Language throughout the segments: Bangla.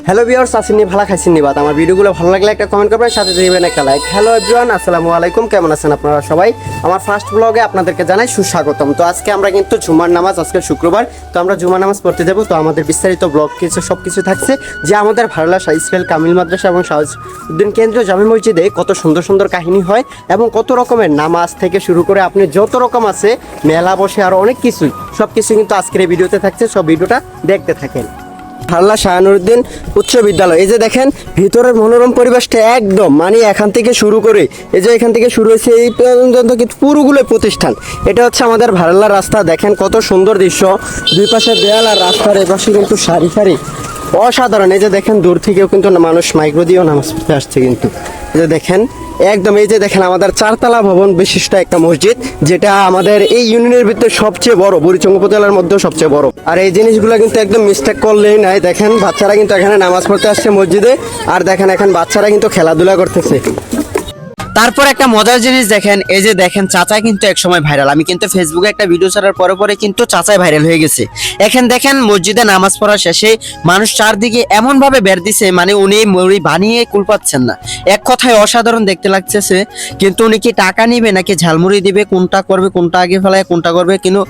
হ্যালো ভিউয়ার্স, আসেননি ভালো খাইছেননি বাদ আমার ভিডিওগুলো ভালো লাগলে একটা কমেন্ট করবেন, সাথে দিবেন একটা লাইক। হ্যালো এভরিওয়ান, আসসালামু আলাইকুম। কেমন আছেন আপনারা সবাই? আমার ফার্স্ট ব্লগে আপনাদেরকে জানাই সুস্বাগতম। তো আজকে আমরা কিন্তু জুমার নামাজ, আজকে শুক্রবার, তো আমরা জুমার নামাজ পড়তে যাবো। তো আমাদের বিস্তারিত ব্লগ কিছু সব কিছু থাকছে, যে আমাদের ভারলা শাহ ইসরায়েল কামিল মাদ্রাসা এবং শাহউদ্দিন কেন্দ্রীয় জামে মসজিদে কত সুন্দর সুন্দর কাহিনী হয় এবং কত রকমের নামাজ থেকে শুরু করে আপনি যত রকম আছে মেলা বসে আরও অনেক কিছুই, সব কিছু কিন্তু আজকের এই ভিডিওতে থাকছে। সব ভিডিওটা দেখতে থাকেন। হাল্লা শাহানুরুদ্দিন উচ্চ বিদ্যালয়, এই যে দেখেন ভিতরের মনোরম পরিবেশটা একদম, মানে এখান থেকে শুরু করে এই যে এখান থেকে শুরু হয়েছে এই পর্যন্ত কিন্তু পুরোগুলো প্রতিষ্ঠান। এটা হচ্ছে আমাদের ভারলার রাস্তা, দেখেন কত সুন্দর দৃশ্য, দুই পাশে দেয়াল আর রাস্তার এপাশে কিন্তু সারি সারি অসাধারণ। এই যে দেখেন দূর থেকেও কিন্তু মানুষ মাইক্রো দিয়েও নামাজ পড়তে আসছে কিন্তু। এই যে দেখেন একদম, এই যে দেখেন আমাদের 4 তলা ভবন বিশিষ্ট একটা মসজিদ, যেটা আমাদের এই ইউনিয়নের ভিতরে সবচেয়ে বড়, বুড়িচং উপজেলার মধ্যেও সবচেয়ে বড়। আর এই জিনিসগুলো কিন্তু একদম মিস্টেক করলেই নাই। দেখেন বাচ্চারা কিন্তু এখানে নামাজ পড়তে আসছে মসজিদে, আর দেখেন এখন বাচ্চারা কিন্তু খেলাধুলা করতেছে। তারপর একটা মজার জিনিস দেখেন, এই যে দেখেন চাচা কিন্তু একসময় ভাইরাল। আমি কিন্তু ফেসবুকে একটা ভিডিও ছাড়ার পরে পরে কিন্তু চাচাই ভাইরাল হয়ে গেছে। এখানে দেখেন মসজিদে নামাজ পড়া শেষে মানুষ চারদিকে এমন ভাবে বের দিছে, মানে উনি মুড়ি বানিয়ে কুল পাচ্ছেন না। এক কথায় অসাধারণ দেখতে লাগতেছে। কিন্তু উনি কি টাকা নিবে নাকি ঝালমুড়ি দিবে, কোনটা করবে, কোনটা আগে ফেলায় কোনটা করবে, কিন্তু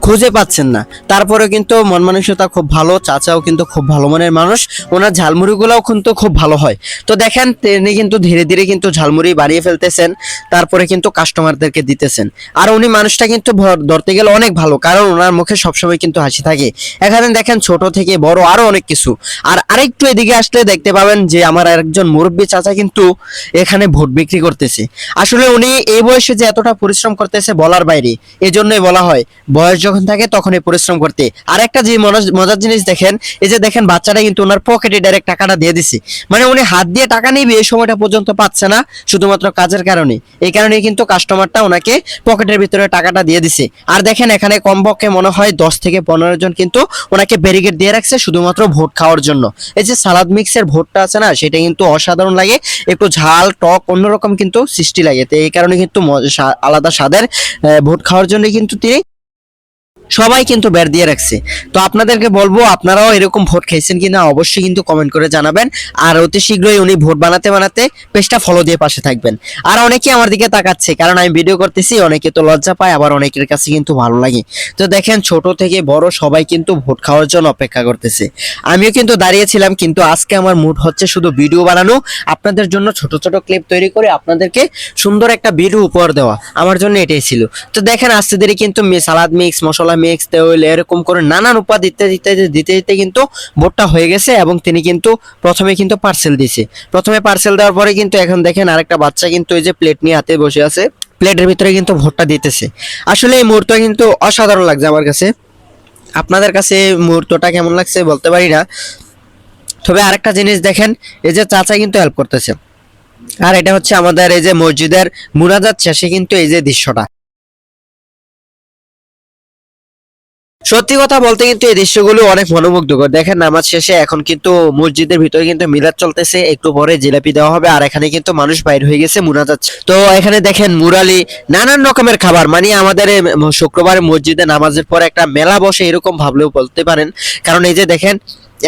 খুঁজে পাচ্ছেন না। তারপরে কিন্তু মন মানসিকতা খুব ভালো, চাচাও কিন্তু খুব ভালো মনের মানুষ, ওনার ঝালমুড়িগুলোও কিন্তু খুব ভালো হয়। তো দেখেন তিনি কিন্তু ধীরে ধীরে কিন্তু ঝালমুড়ি বাড়িয়ে ফেলতেছেন, তারপরে কিন্তু কাস্টমারদেরকে দিতেছেন। আর উনি মানুষটা কিন্তু ধরতে গেলে অনেক ভালো, কারণ ওনার মুখে সবসময় কিন্তু হাসি থাকে। এখানে দেখেন ছোট থেকে বড় আরো অনেক কিছু। আর আরেকটু এদিকে আসলে দেখতে পাবেন যে আমার একজন মুরব্বী চাচা কিন্তু এখানে ভোট বিক্রি করতেছে। আসলে উনি এই বয়সে যে এতটা পরিশ্রম করতেছে বলার বাইরে, এই জন্যই বলা হয় বয়স যখন থাকে তখনই পরিশ্রম করতে। আর একটা যে মজার জিনিস দেখেন, এই যে দেখেন বাচ্চাটা কিন্তু ওনার পকেটে ডাইরেক্ট টাকাটা দিয়ে দিছে, মানে উনি হাত দিয়ে টাকা নিবে এই সময়টা পর্যন্ত পাচ্ছে না, শুধুমাত্র কাজের কারণে। এই কারণে কিন্তু কাস্টমারটা ওনাকে পকেটের ভিতরে টাকাটা দিয়ে দিছে। আর দেখেন এখানে কমপক্ষে মনে হয় 10 থেকে 15 জন কিন্তু ওনাকে ব্যারিকেড দিয়ে রাখছে শুধুমাত্র ভোট খাওয়ার জন্য। এই যে সালাদ মিক্সের ভোটটা আছে না, সেটা কিন্তু অসাধারণ লাগে, একটু ঝাল টক অন্যরকম কিন্তু সৃষ্টি লাগে। তো এই কারণে কিন্তু আলাদা স্বাদের ভোট খাওয়ার জন্য কিন্তু তিনি সবাই কিন্তু বের দিয়ে রাখছে। তো আপনাদেরকে বলবো আপনারাও এরকম ভোট খাইছেন কিনা অবশ্যই কিন্তু কমেন্ট করে জানাবেন। আর অতি শীঘ্রই উনি ভোট বানাতে বানাতে পেজটা ফলো দিয়ে পাশে থাকবেন। আর অনেকে আমার দিকে তাকাচ্ছে, কারণ আমি ভিডিও করতেছি, অনেকে তো লজ্জা পায়, আবার অনেকের কাছে কিন্তু ভালো লাগে। তো দেখেন ছোট থেকে বড় সবাই কিন্তু ভোট খাওয়ার জন্য অপেক্ষা করতেছে। আমিও কিন্তু দাঁড়িয়েছিলাম, কিন্তু আজকে আমার মুড হচ্ছে শুধু ভিডিও বানানো, আপনাদের জন্য ছোট ছোট ক্লিপ তৈরি করে আপনাদেরকে সুন্দর একটা ভিডিও উপহার দেওয়া, আমার জন্য এটাই ছিল। তো দেখেন আস্তে ধীরে কিন্তু সালাদ মিক্স, মশলা মিক্স, তেল, এরকম করে নানান উপাদান দিতে দিতে কিন্তু ভোটটা হয়ে গেছে। এবং তিনি কিন্তু প্রথমে কিন্তু পার্সেল দিয়েছে। প্রথমে পার্সেল দেওয়ার পরে কিন্তু এখন দেখেন আরেকটা বাচ্চা কিন্তু এই যে প্লেট নিয়ে হাতে বসে আছে, প্লেটের ভিতরে কিন্তু ভোটটা দিতেছে। আসলে এই মুহূর্ত কিন্তু অসাধারণ লাগছে আমার কাছে। আপনাদের কাছে এই মুহূর্তটা কেমন লাগছে বলতে পারি না। তবে আরেকটা জিনিস দেখেন, এই যে চাচা কিন্তু হেল্প করতেছে। আর এটা হচ্ছে আমাদের এই যে মসজিদের মুনাজাত শেষে কিন্তু এই যে দৃশ্যটা, সত্যি কথা বলতে কিন্তু এই দৃশ্যগুলো অনেক মনোমুগ্ধকর। দেখেন নামাজ শেষে এখন কিন্তু মসজিদের ভিতরে কিন্তু মিলাদ চলতেছে, একটু পরে জিলাপি দেওয়া হবে। আর এখানে কিন্তু মানুষ বাইর হয়ে গেছে মুনাজাত। তো এখানে দেখেন মুরালি, নানান রকমের খাবার, মানে আমাদের শুক্রবারে মসজিদে নামাজের পরে একটা মেলা বসে এরকম ভাবলেও বলতে পারেন। কারণ এই যে দেখেন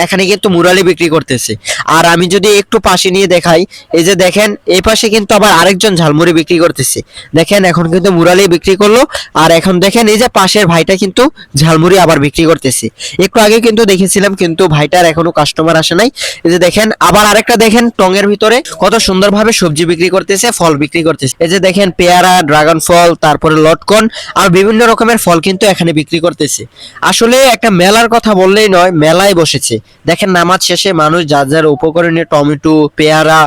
এখানে কিন্তু মুরালি বিক্রি করতেছে। আর আমি যদি একটু পাশে নিয়ে দেখাই, এই যে দেখেন এই পাশে কিন্তু আবার আরেকজন ঝালমুড়ি বিক্রি করতেছে। দেখেন এখন কিন্তু মুরালি বিক্রি করলো, আর এখন দেখেন এই যে পাশের ভাইটা কিন্তু ঝালমুড়ি আবার বিক্রি করতেছে। একটু আগে কিন্তু দেখেছিলাম, কিন্তু ভাইটার এখনো কাস্টমার আসে নাই। এই যে দেখেন আবার আরেকটা দেখেন টঙের ভিতরে কত সুন্দরভাবে সবজি বিক্রি করতেছে, ফল বিক্রি করতেছে। এই যে দেখেন পেয়ারা, ড্রাগন ফল, তারপরে লটকন আর বিভিন্ন রকমের ফল কিন্তু এখানে বিক্রি করতেছে। আসলে একটা মেলার কথা বললেই নয়, মেলায় বসেছে। দেখেন নামাজ শেষে মানুষ যার যার উপকরণে টমেটো, পেয়ারা,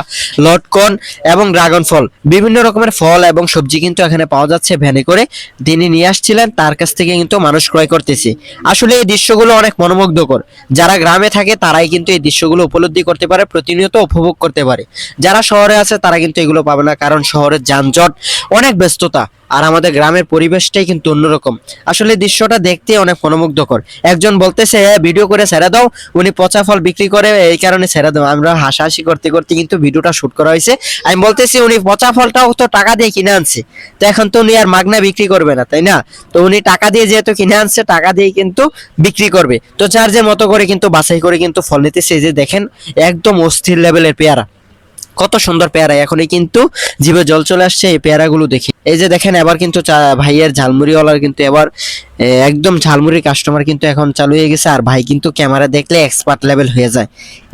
লটকন এবং ড্রাগন ফল, বিভিন্ন রকমের ফল এবং সবজি কিন্তু এখানে পাওয়া যাচ্ছে ভ্যানে করে। তিনি নিয়ে আসছিলেন, তার কাছ থেকে কিন্তু মানুষ ক্রয় করতেছে। আসলে এই দৃশ্যগুলো অনেক মনোমুগ্ধকর। যারা গ্রামে থাকে তারাই কিন্তু এই দৃশ্যগুলো উপলব্ধি করতে পারে, প্রতিনিয়ত উপভোগ করতে পারে। যারা শহরে আছে তারা কিন্তু এগুলো পাবে না, কারণ শহরের যানজট, অনেক ব্যস্ততা। আর আমাদের গ্রামের পরিবেশটাই কিন্তু অন্যরকম। আসলে দৃশ্যটা দেখতে অনেক মনোমুগ্ধকর। একজন বলতেছে ভিডিও করে ছেড়ে দাও, উনি পচা ফল বিক্রি করে এই কারণে ছেড়ে দাও। আমরা হাসাহাসি করতে করতে কিন্তু ভিডিওটা শুট করা হয়েছে। আমি বলতেছি উনি পচা ফলটাও তো টাকা দিয়ে কিনে আনছে, তো এখন তো উনি আর মাগনা বিক্রি করবে না, তাই না? তো উনি টাকা দিয়ে যেহেতু কিনে আনছে, টাকা দিয়ে কিন্তু বিক্রি করবে। তো যার যে মতো করে কিন্তু বাছাই করে কিন্তু ফল নিতেছে। এই যে দেখেন একদম অস্থির লেভেলের পেয়ারা, কত সুন্দর পেয়ারা, এখনই কিন্তু জিভে জল চলে আসছে এই পেয়ারাগুলো দেখে। এই যে দেখেন এবার কিন্তু ভাইয়ের ঝালমুড়িওয়ালার কিন্তু এবার একদম ঝালমুড়ির কাস্টমার কিন্তু এখন চালু হয়ে গেছে। আর ভাই কিন্তু ক্যামেরা দেখলে এক্সপার্ট লেভেল হয়ে যায়,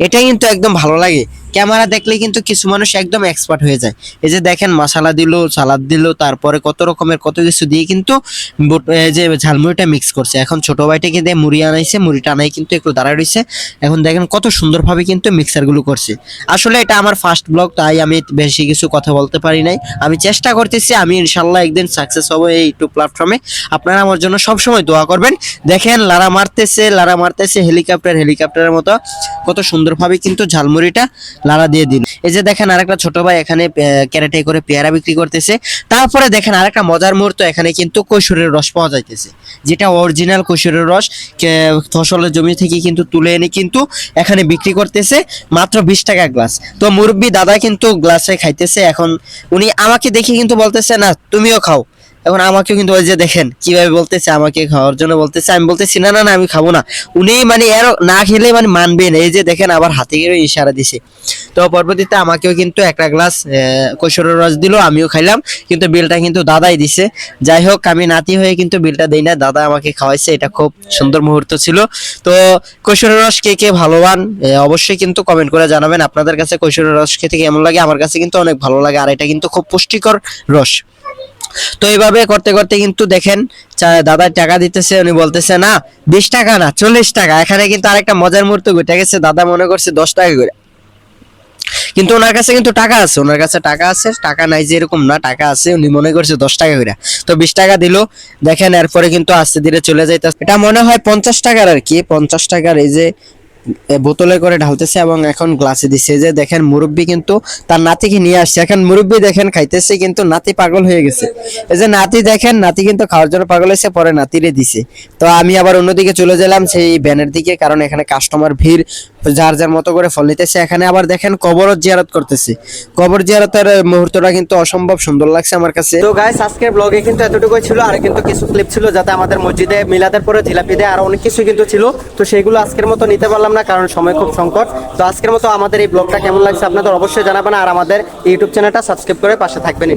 এটা কিন্তু একদম ভালো লাগে। ক্যামেরা দেখলে কিন্তু কিছু মানুষ একদম এক্সপার্ট হয়ে যায়। এই যে দেখেন মশলা দিল, সালাদ দিল, তারপরে কত রকমের কত কিছু দিয়ে কিন্তু এই যে ঝালমুড়িটা মিক্স করছে। এখন ছোট ভাইটাকে দিয়ে মুড়ি আনাইছে, মুড়িটা আনাই কিন্তু একটু দাঁড়ায় রয়েছে। এখন দেখেন কত সুন্দরভাবে কিন্তু মিক্সারগুলো করছে। আসলে এটা আমার ফার্স্ট ব্লগ, তাই আমি বেশি কিছু কথা বলতে পারি নাই। আমি চেষ্টা করতেছি, আমি ইনশাল্লাহ একদিন সাকসেস হব এই ইউটিউব প্ল্যাটফর্মে। আপনারা আমার জন্য সবসময় দোয়া করবেন। দেখেন লারা মারতেছে হেলিকপ্টারের মতো কত সুন্দরভাবে কিন্তু ঝালমুড়িটা লারা দিয়ে দিল। এই যে দেখেন আরেকটা ছোট ভাই এখানে ক্যারেটে করে পেয়ারা বিক্রি করতেছে। তারপরে দেখেন আরেকটা মজার মুহূর্ত, এখানে কিন্তু কৈশোরের রস পাওয়া যাইতেছে, যেটা অরিজিনাল কৈশোরের রস ফসলের জমি থেকে কিন্তু তুলে এনে কিন্তু এখানে বিক্রি করতেছে মাত্র 20 টাকা গ্লাস। তো মুরব্বি দাদা কিন্তু গ্লাসে খাইতেছে। এখন উনি আমাকে দেখে কিন্তু বলতেছে না তুমিও খাও। এখন আমাকেও কিন্তু ওই যে দেখেন কিভাবে বলতেছে, আমাকে খাওয়ার জন্য বলতেছে। আমি বলতেছি না না না আমি খাবো না। উনি মানে এর না খেলে মানে মানবে না। এই যে দেখেন আবার হাতে গিয়ে ইশারা দিছে। তো পরবর্তীতে আমাকেও কিন্তু একটা গ্লাস কৈশোরের রস দিল, আমিও খাইলাম, কিন্তু বিলটা কিন্তু দাদাই দিছে। যাই হোক আমি নাতি হয়ে কিন্তু বিলটা দেই না, দাদা আমাকে খাওয়াইছে। এটা খুব সুন্দর মুহূর্ত ছিল। তো কৈশোরের রস কে কে ভালোবান অবশ্যই কিন্তু কমেন্ট করে জানাবেন আপনাদের কাছে কৈশোরের রস খেতে কেমন লাগে। আমার কাছে কিন্তু অনেক ভালো লাগে, আর এটা কিন্তু খুব পুষ্টিকর রস। তো এইভাবে করতে করতে কিন্তু দেখেন দাদা টাকা দিতেছে, উনি বলতেছে না 20 টাকা না 40 টাকা। এখানে কিন্তু আরেকটা মজার মুহূর্ত ঘটে গেছে, দাদা মনে করছে 10 টাকা করে, কিন্তু ওনার কাছে কিন্তু টাকা আছে, ওনার কাছে টাকা আছে, টাকা নাই যে এরকম না, টাকা আছে। উনি মনে করছে 10 টাকা করে, তো 20 টাকা দিল। দেখেন এরপরে কিন্তু আস্তে ধীরে চলে যাইতেছে। এটা মনে হয় 50 টাকার আর কি, 50 টাকার এই যে বোতলে করে ঢালতেছে এবং এখন গ্লাসে দিচ্ছে। যে দেখেন মুরব্বি কিন্তু তার নাতিকে নিয়ে আসছে। এখন মুরব্বি দেখেন খাইতেছে, কিন্তু নাতি পাগল হয়ে গেছে। এই যে নাতি দেখেন, নাতি কিন্তু খাওয়ার জন্য পাগল হয়েছে, পরে নাতিরে দিছে। তো আমি আবার অন্যদিকে চলে গেলাম সেই ব্যানের দিকে, কারণ এখানে কাস্টমার ভিড়, যার যার মতো করে ফল নিতেছে। এখানে আবার দেখেন কবর জিয়ারত করতেছে। কবর জিয়ারতের মুহূর্তটা কিন্তু অসম্ভব সুন্দর লাগছে আমার কাছে। তো গাইস আজকের ব্লগে কিন্তু এতটুকুই ছিল, আর কিন্তু কিছু ক্লিপ ছিল যাতে আমাদের মসজিদে মিলাদের পরে জিলাপি দেয়, আর অনেক কিছু কিন্তু ছিল। তো সেগুলো আজকের মতো নিতে পারলাম না, কারণ সময় খুব সংকট। তো আজকের মতো আমাদের এই ব্লগটা কেমন লাগছে আপনাদের অবশ্যই জানাবেন, আর আমাদের ইউটিউব চ্যানেলটা সাবস্ক্রাইব করে পাশে থাকবেন।